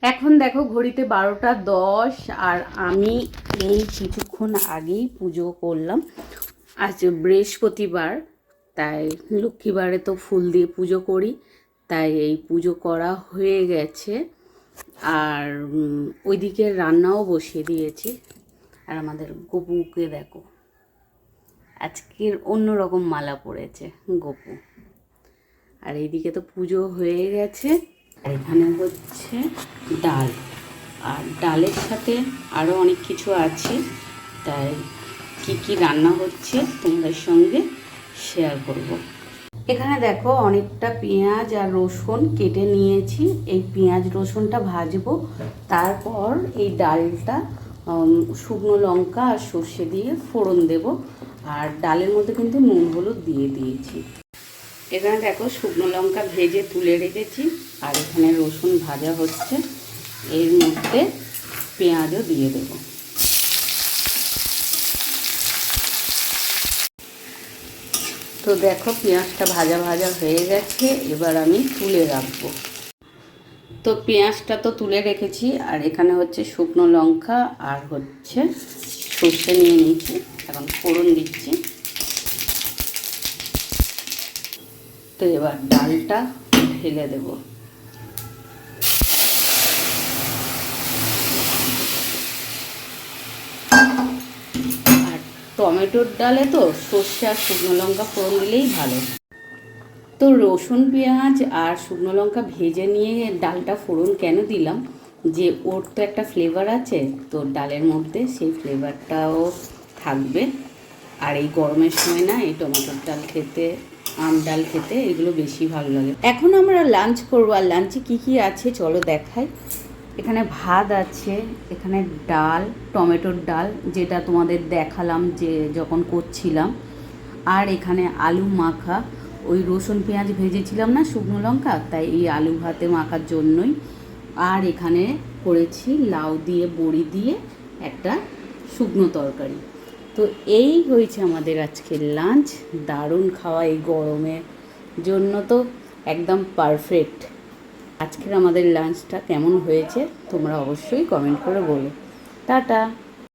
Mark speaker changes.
Speaker 1: এখন দেখো ঘড়িতে 12টা 10 আর আমি এই কিছুক্ষণ আগেই পুজো করলাম। আজ বৃহস্পতিবার, তাই লক্ষ্মীবারে তো ফুল দিয়ে পুজো করি, তাই এই পুজো করা হয়ে গেছে। আর ওইদিকে রান্নাও বসিয়ে দিয়েছি। আর আমাদের গপুকে দেখো, আজকের অন্যরকম মালা পড়েছে গপু। আর এইদিকে তো পুজো হয়ে গেছে। আর এখানে হচ্ছে ডাল, আর ডালের সাথে আরও অনেক কিছু আছে, তাই কি কি রান্না হচ্ছে তোমাদের সঙ্গে শেয়ার করব। এখানে দেখো অনেকটা পেঁয়াজ আর রসুন কেটে নিয়েছি। এই পেঁয়াজ রসুনটা ভাজবো, তারপর এই ডালটা শুকনো লঙ্কা আর সর্ষে দিয়ে ফোড়ন দেব। আর ডালের মধ্যে কিন্তু নুন হলুদ দিয়ে দিয়েছি। এখানে দেখো শুকনো লঙ্কা ভেজে তুলে রেখেছি, আর এখানে রসুন ভাজা হচ্ছে, এর মধ্যে পেঁয়াজও দিয়ে দেব। তো দেখো পেঁয়াজটা ভাজা ভাজা হয়ে গেছে, এবার আমি তুলে রাখবো। তো পেঁয়াজটা তো তুলে রেখেছি, আর এখানে হচ্ছে শুকনো লঙ্কা আর হচ্ছে সর্ষে নিয়ে নিয়েছি, এখন ফোড়ন দিচ্ছি। তো এবার ডালটা ঢেলে দেব। আর টমেটোর ডালে তো সর্ষে আর শুকনো লঙ্কা ফোড়ন দিলেই ভালো। তো রসুন পেঁয়াজ আর শুকনো লঙ্কা ভেজে নিয়ে ডালটা ফোড়ন কেন দিলাম, যে ওর তো একটা ফ্লেভার আছে, তো ডালের মধ্যে সেই ফ্লেভারটাও থাকবে। আর এই গরমের সময় না এই টমেটোর ডাল খেতে, আম ডাল খেতে এগুলো বেশি ভালো লাগে। এখন আমরা লাঞ্চ করবো, আর লাঞ্চে কী কী আছে চলো দেখাই। এখানে ভাত আছে, এখানে ডাল, টমেটোর ডাল যেটা তোমাদের দেখালাম যে যখন করছিলাম, আর এখানে আলু মাখা। ওই রসুন পেঁয়াজ ভেজেছিলাম না শুকনো লঙ্কা, তাই এই আলু ভাতে মাখার জন্যই। আর এখানে করেছি লাউ দিয়ে বড়ি দিয়ে একটা শুকনো তরকারি। তো এই হয়েছে আমাদের আজকের লাঞ্চ। দারুণ খাওয়া, এই গরমের জন্য তো একদম পারফেক্ট। আজকের আমাদের লাঞ্চটা কেমন হয়েছে তোমরা অবশ্যই কমেন্ট করে বলো। টাটা।